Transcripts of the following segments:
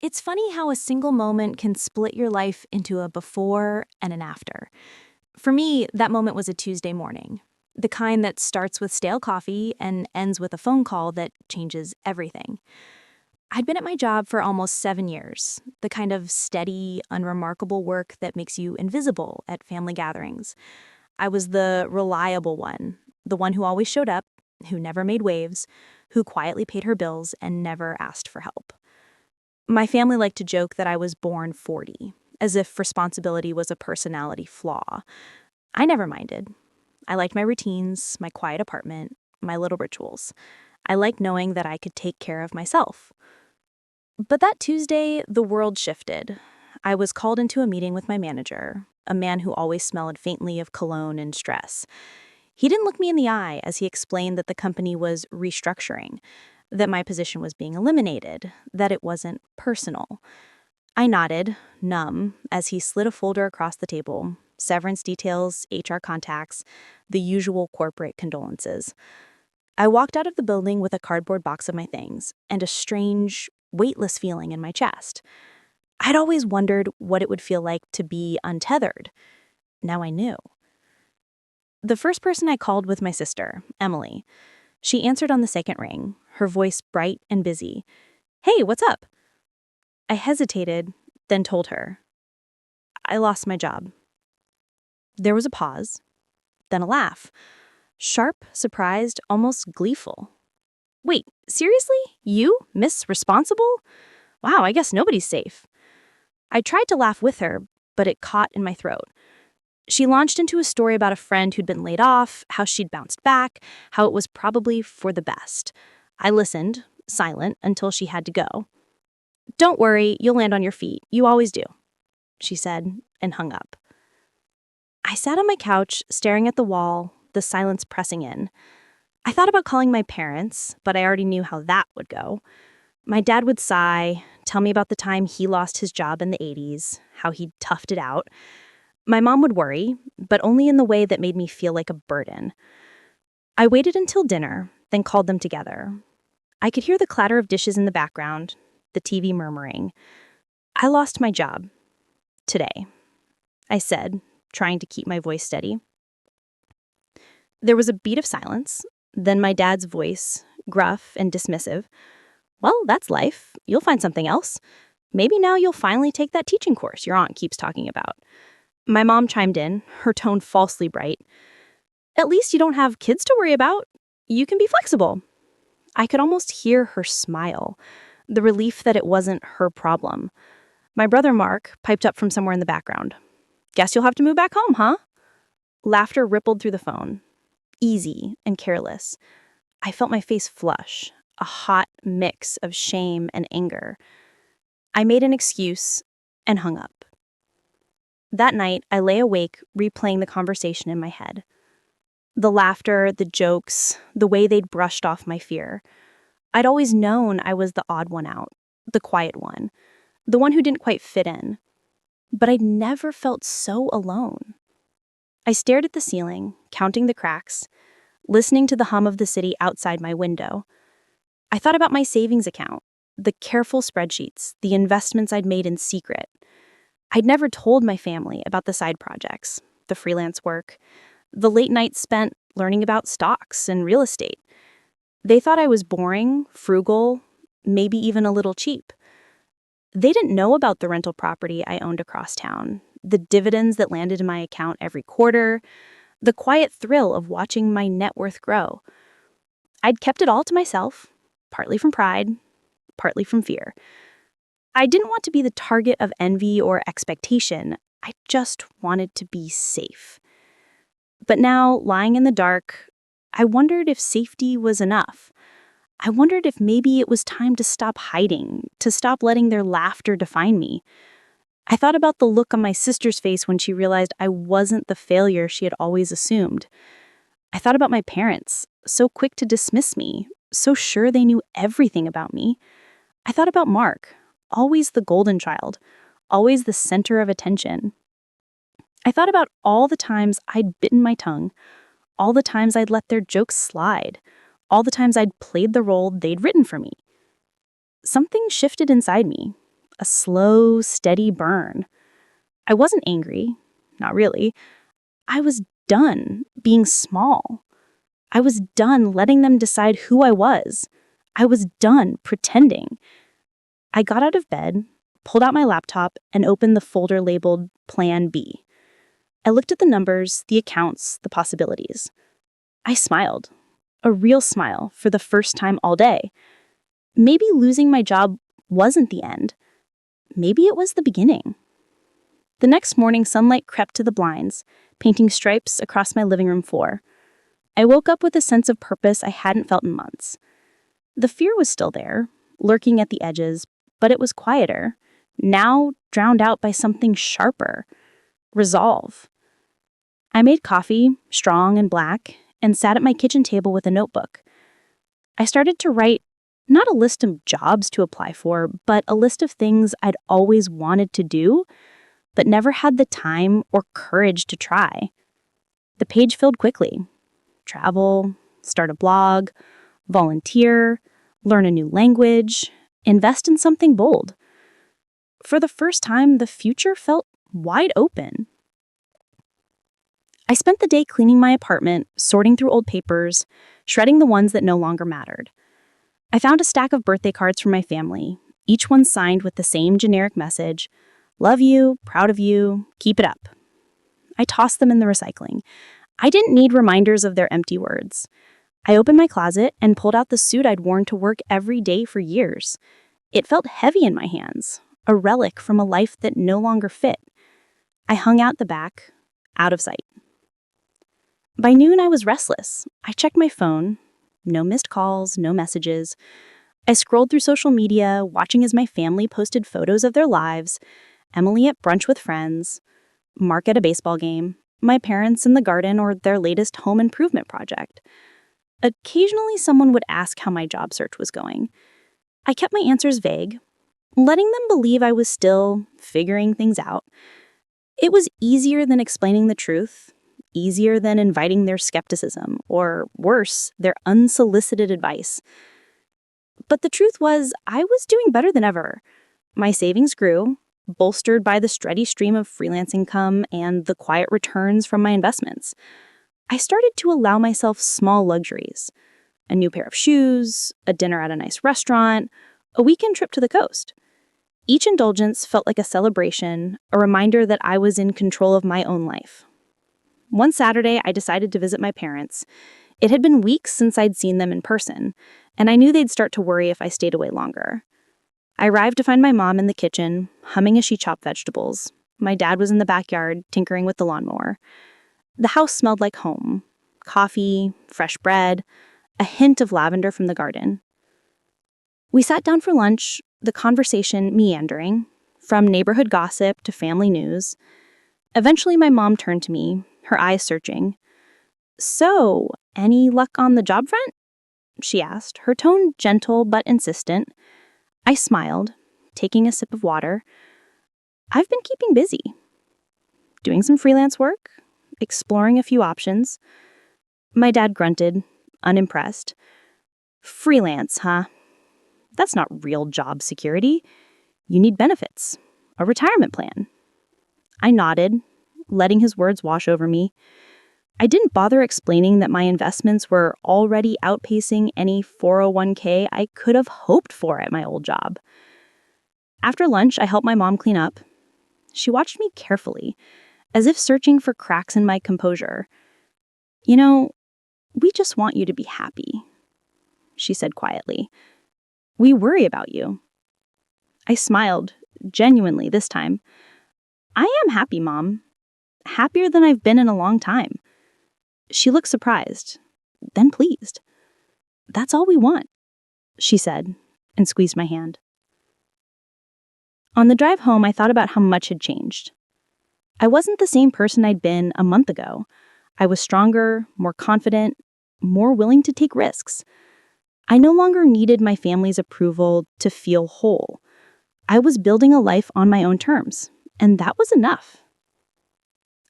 It's funny how a single moment can split your life into a before and an after. For me, that moment was a Tuesday morning. The kind that starts with stale coffee and ends with a phone call that changes everything. I'd been at my job for almost 7 years, the kind of steady, unremarkable work that makes you invisible at family gatherings. I was the reliable one, the one who always showed up, who never made waves, who quietly paid her bills and never asked for help. My family liked to joke that I was born 40, as if responsibility was a personality flaw. I never minded. I liked my routines, my quiet apartment, my little rituals. I liked knowing that I could take care of myself. But that Tuesday, the world shifted. I was called into a meeting with my manager, a man who always smelled faintly of cologne and stress. He didn't look me in the eye as he explained that the company was restructuring, that my position was being eliminated, that it wasn't personal. I nodded, numb, as he slid a folder across the table, severance details, HR contacts, the usual corporate condolences. I walked out of the building with a cardboard box of my things and a strange, weightless feeling in my chest. I'd always wondered what it would feel like to be untethered. Now I knew. The first person I called was my sister, Emily. She answered on the second ring, her voice bright and busy. "Hey, what's up?" I hesitated, then told her. "I lost my job." There was a pause, then a laugh. Sharp, surprised, almost gleeful. "Wait, seriously? You, Miss Responsible? Wow, I guess nobody's safe." I tried to laugh with her, but it caught in my throat. She launched into a story about a friend who'd been laid off, how she'd bounced back, how it was probably for the best. I listened, silent, until she had to go. "Don't worry, you'll land on your feet. You always do," she said, and hung up. I sat on my couch, staring at the wall, the silence pressing in. I thought about calling my parents, but I already knew how that would go. My dad would sigh, tell me about the time he lost his job in the 80s, how he'd toughed it out. My mom would worry, but only in the way that made me feel like a burden. I waited until dinner, then called them together. I could hear the clatter of dishes in the background, the TV murmuring. "I lost my job. Today," I said, trying to keep my voice steady. There was a beat of silence, then my dad's voice, gruff and dismissive. "Well, that's life. You'll find something else. Maybe now you'll finally take that teaching course your aunt keeps talking about." My mom chimed in, her tone falsely bright. "At least you don't have kids to worry about. You can be flexible." I could almost hear her smile, the relief that it wasn't her problem. My brother Mark piped up from somewhere in the background. "Guess you'll have to move back home, huh?" Laughter rippled through the phone, easy and careless. I felt my face flush, a hot mix of shame and anger. I made an excuse and hung up. That night, I lay awake, replaying the conversation in my head. The laughter, the jokes, the way they'd brushed off my fear. I'd always known I was the odd one out, the quiet one, the one who didn't quite fit in. But I'd never felt so alone. I stared at the ceiling, counting the cracks, listening to the hum of the city outside my window. I thought about my savings account, the careful spreadsheets, the investments I'd made in secret. I'd never told my family about the side projects, the freelance work, the late nights spent learning about stocks and real estate. They thought I was boring, frugal, maybe even a little cheap. They didn't know about the rental property I owned across town, the dividends that landed in my account every quarter, the quiet thrill of watching my net worth grow. I'd kept it all to myself, partly from pride, partly from fear. I didn't want to be the target of envy or expectation. I just wanted to be safe. But now, lying in the dark, I wondered if safety was enough. I wondered if maybe it was time to stop hiding, to stop letting their laughter define me. I thought about the look on my sister's face when she realized I wasn't the failure she had always assumed. I thought about my parents, so quick to dismiss me, so sure they knew everything about me. I thought about Mark, always the golden child, always the center of attention. I thought about all the times I'd bitten my tongue, all the times I'd let their jokes slide, all the times I'd played the role they'd written for me. Something shifted inside me, a slow, steady burn. I wasn't angry, not really. I was done being small. I was done letting them decide who I was. I was done pretending. I got out of bed, pulled out my laptop, and opened the folder labeled Plan B. I looked at the numbers, the accounts, the possibilities. I smiled, a real smile, for the first time all day. Maybe losing my job wasn't the end. Maybe it was the beginning. The next morning, sunlight crept to the blinds, painting stripes across my living room floor. I woke up with a sense of purpose I hadn't felt in months. The fear was still there, lurking at the edges, but it was quieter, now drowned out by something sharper: resolve. I made coffee, strong and black, and sat at my kitchen table with a notebook. I started to write not a list of jobs to apply for, but a list of things I'd always wanted to do, but never had the time or courage to try. The page filled quickly. Travel, start a blog, volunteer, learn a new language, invest in something bold. For the first time, the future felt wide open. I spent the day cleaning my apartment, sorting through old papers, shredding the ones that no longer mattered. I found a stack of birthday cards from my family, each one signed with the same generic message: love you, proud of you, keep it up. I tossed them in the recycling. I didn't need reminders of their empty words. I opened my closet and pulled out the suit I'd worn to work every day for years. It felt heavy in my hands, a relic from a life that no longer fit. I hung out the back, out of sight. By noon, I was restless. I checked my phone. No missed calls, no messages. I scrolled through social media, watching as my family posted photos of their lives: Emily at brunch with friends, Mark at a baseball game, my parents in the garden or their latest home improvement project. Occasionally, someone would ask how my job search was going. I kept my answers vague, letting them believe I was still figuring things out. It was easier than explaining the truth, easier than inviting their skepticism, or worse, their unsolicited advice. But the truth was, I was doing better than ever. My savings grew, bolstered by the steady stream of freelance income and the quiet returns from my investments. I started to allow myself small luxuries: a new pair of shoes, a dinner at a nice restaurant, a weekend trip to the coast. Each indulgence felt like a celebration, a reminder that I was in control of my own life. One Saturday, I decided to visit my parents. It had been weeks since I'd seen them in person, and I knew they'd start to worry if I stayed away longer. I arrived to find my mom in the kitchen, humming as she chopped vegetables. My dad was in the backyard, tinkering with the lawnmower. The house smelled like home: coffee, fresh bread, a hint of lavender from the garden. We sat down for lunch, the conversation meandering, from neighborhood gossip to family news. Eventually, my mom turned to me, her eyes searching. "So, any luck on the job front?" she asked, her tone gentle but insistent. I smiled, taking a sip of water. "I've been keeping busy. Doing some freelance work, exploring a few options." My dad grunted, unimpressed. "Freelance, huh? That's not real job security. You need benefits, a retirement plan." I nodded, letting his words wash over me. I didn't bother explaining that my investments were already outpacing any 401k I could have hoped for at my old job. After lunch, I helped my mom clean up. She watched me carefully, as if searching for cracks in my composure. "You know, we just want you to be happy," she said quietly. "We worry about you." I smiled, genuinely this time. "I am happy, Mom. Happier than I've been in a long time." She looked surprised, then pleased. "That's all we want," she said, and squeezed my hand. On the drive home, I thought about how much had changed. I wasn't the same person I'd been a month ago. I was stronger, more confident, more willing to take risks. I no longer needed my family's approval to feel whole. I was building a life on my own terms, and that was enough.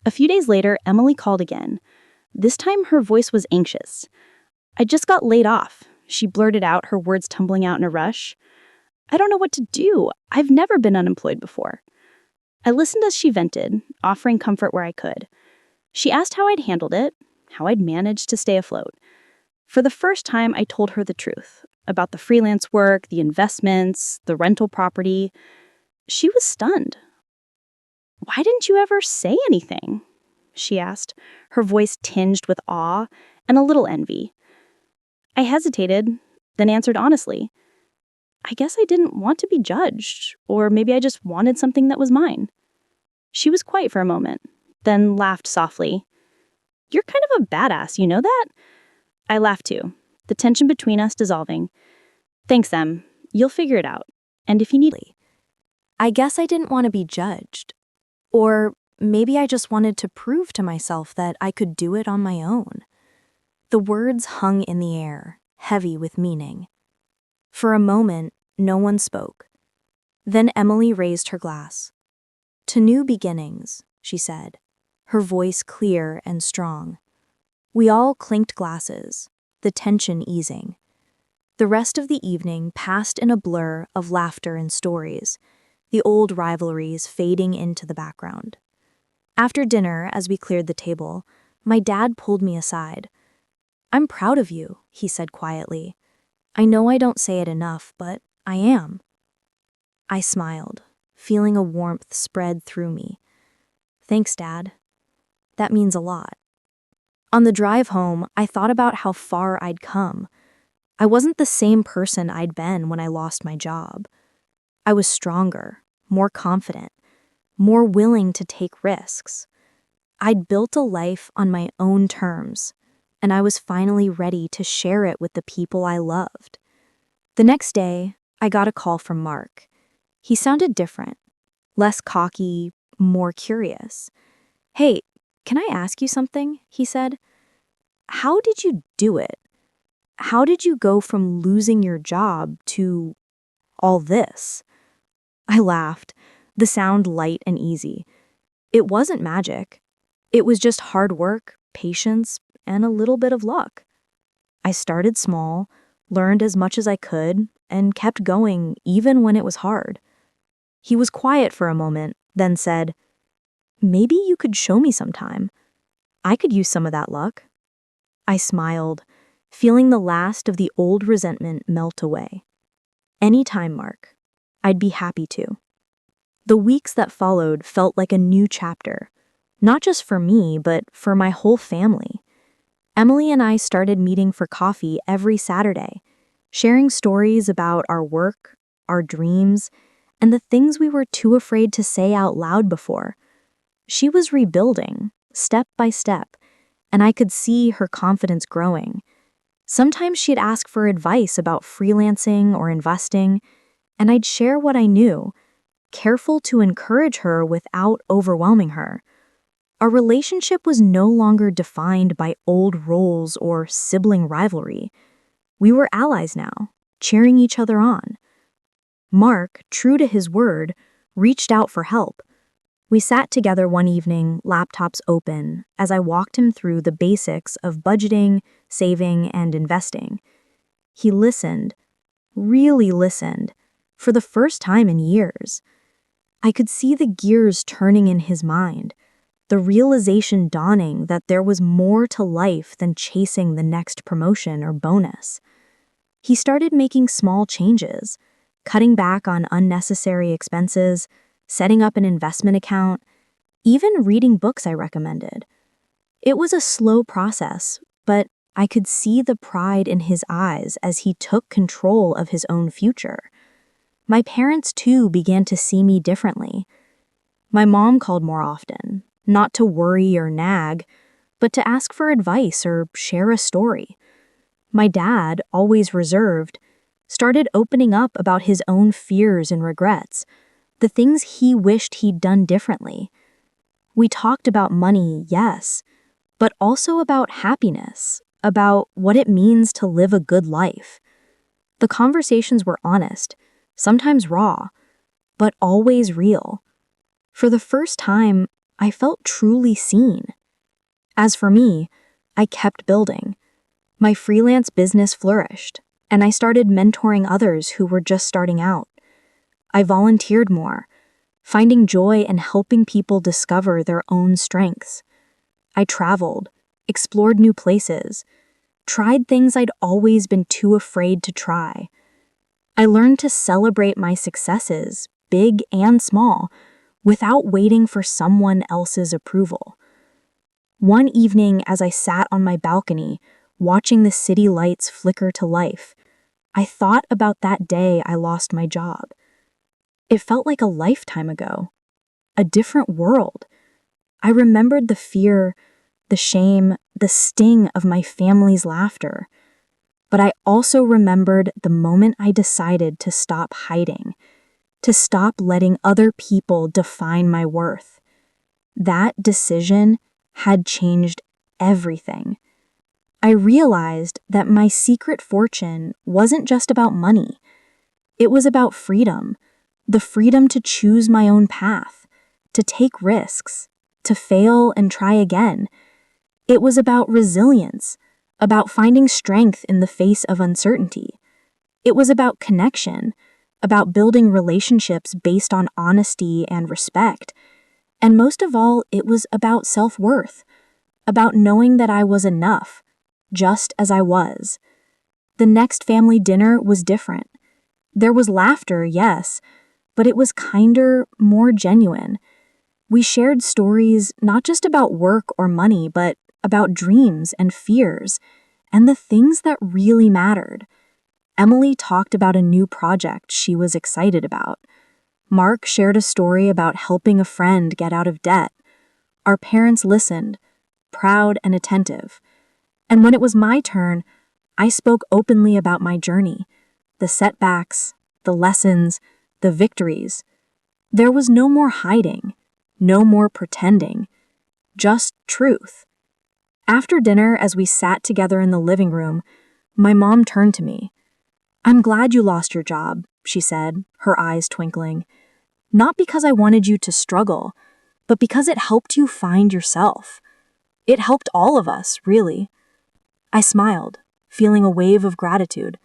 A few days later, Emily called again. This time, her voice was anxious. "I just got laid off," she blurted out, her words tumbling out in a rush. I don't know what to do. I've never been unemployed before." I listened as she vented, offering comfort where I could. She asked how I'd handled it, how I'd managed to stay afloat. For the first time, I told her the truth about the freelance work, the investments, the rental property. She was stunned. "Why didn't you ever say anything?" she asked, her voice tinged with awe and a little envy. I hesitated, then answered honestly. "I guess I didn't want to be judged, or maybe I just wanted something that was mine." She was quiet for a moment, then laughed softly. "You're kind of a badass, you know that?" I laughed too, the tension between us dissolving. "Thanks, Em. You'll figure it out. And if you need..." I guess I didn't want to be judged. Or maybe I just wanted to prove to myself that I could do it on my own. The words hung in the air, heavy with meaning. For a moment, no one spoke. Then Emily raised her glass. "To new beginnings," she said, her voice clear and strong. We all clinked glasses, the tension easing. The rest of the evening passed in a blur of laughter and stories, the old rivalries fading into the background. After dinner, as we cleared the table, my dad pulled me aside. "I'm proud of you," he said quietly. "I know I don't say it enough, but I am." I smiled, feeling a warmth spread through me. "Thanks, Dad. That means a lot." On the drive home, I thought about how far I'd come. I wasn't the same person I'd been when I lost my job. I was stronger, more confident, more willing to take risks. I'd built a life on my own terms, and I was finally ready to share it with the people I loved. The next day, I got a call from Mark. He sounded different, less cocky, more curious. "Hey, can I ask you something?" he said. "How did you do it? How did you go from losing your job to all this?" I laughed, the sound light and easy. It wasn't magic. It was just hard work, patience, and a little bit of luck. I started small, learned as much as I could, and kept going even when it was hard. He was quiet for a moment, then said, "Maybe you could show me sometime. I could use some of that luck." I smiled, feeling the last of the old resentment melt away. "Any time, Mark. I'd be happy to." The weeks that followed felt like a new chapter, not just for me, but for my whole family. Emily and I started meeting for coffee every Saturday, sharing stories about our work, our dreams, and the things we were too afraid to say out loud before. She was rebuilding, step by step, and I could see her confidence growing. Sometimes she'd ask for advice about freelancing or investing, and I'd share what I knew, careful to encourage her without overwhelming her. Our relationship was no longer defined by old roles or sibling rivalry. We were allies now, cheering each other on. Mark, true to his word, reached out for help. We sat together one evening, laptops open, as I walked him through the basics of budgeting, saving, and investing. He listened, really listened, for the first time in years. I could see the gears turning in his mind, the realization dawning that there was more to life than chasing the next promotion or bonus. He started making small changes, cutting back on unnecessary expenses, setting up an investment account, even reading books I recommended. It was a slow process, but I could see the pride in his eyes as he took control of his own future. My parents, too, began to see me differently. My mom called more often, not to worry or nag, but to ask for advice or share a story. My dad, always reserved, started opening up about his own fears and regrets, the things he wished he'd done differently. We talked about money, yes, but also about happiness, about what it means to live a good life. The conversations were honest, sometimes raw, but always real. For the first time, I felt truly seen. As for me, I kept building. My freelance business flourished, and I started mentoring others who were just starting out. I volunteered more, finding joy in helping people discover their own strengths. I traveled, explored new places, tried things I'd always been too afraid to try. I learned to celebrate my successes, big and small, without waiting for someone else's approval. One evening, as I sat on my balcony, watching the city lights flicker to life, I thought about that day I lost my job. It felt like a lifetime ago, a different world. I remembered the fear, the shame, the sting of my family's laughter. But I also remembered the moment I decided to stop hiding, to stop letting other people define my worth. That decision had changed everything. I realized that my secret fortune wasn't just about money. It was about freedom, the freedom to choose my own path, to take risks, to fail and try again. It was about resilience, about finding strength in the face of uncertainty. It was about connection, about building relationships based on honesty and respect. And most of all, it was about self-worth, about knowing that I was enough, just as I was. The next family dinner was different. There was laughter, yes, but it was kinder, more genuine. We shared stories not just about work or money, but about dreams and fears, and the things that really mattered. Emily talked about a new project she was excited about. Mark shared a story about helping a friend get out of debt. Our parents listened, proud and attentive. And when it was my turn, I spoke openly about my journey, the setbacks, the lessons, the victories. There was no more hiding, no more pretending, just truth. After dinner, as we sat together in the living room, my mom turned to me. "I'm glad you lost your job," she said, her eyes twinkling. "Not because I wanted you to struggle, but because it helped you find yourself. It helped all of us, really." I smiled, feeling a wave of gratitude.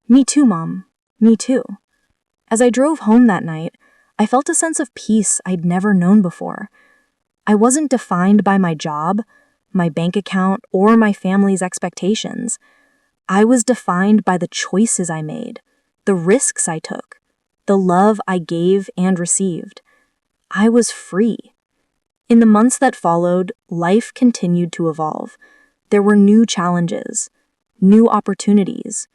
"Me too, Mom. Me too." As I drove home that night, I felt a sense of peace I'd never known before. I wasn't defined by my job, my bank account, or my family's expectations. I was defined by the choices I made, the risks I took, the love I gave and received. I was free. In the months that followed, life continued to evolve. There were new challenges, new opportunities,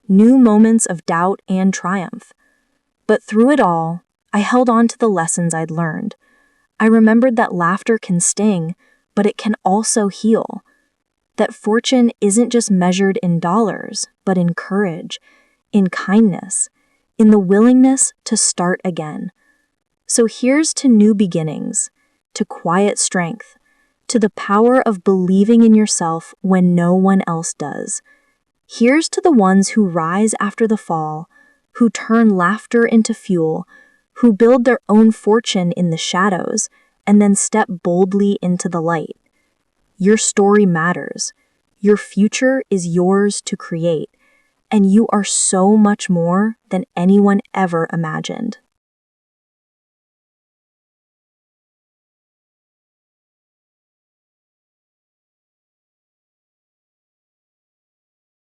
new moments of doubt and triumph. But through it all, I held on to the lessons I'd learned. I remembered that laughter can sting, but it can also heal. That fortune isn't just measured in dollars, but in courage, in kindness, in the willingness to start again. So here's to new beginnings, to quiet strength, to the power of believing in yourself when no one else does. Here's to the ones who rise after the fall, who turn laughter into fuel, who build their own fortune in the shadows, and then step boldly into the light. Your story matters. Your future is yours to create, and you are so much more than anyone ever imagined.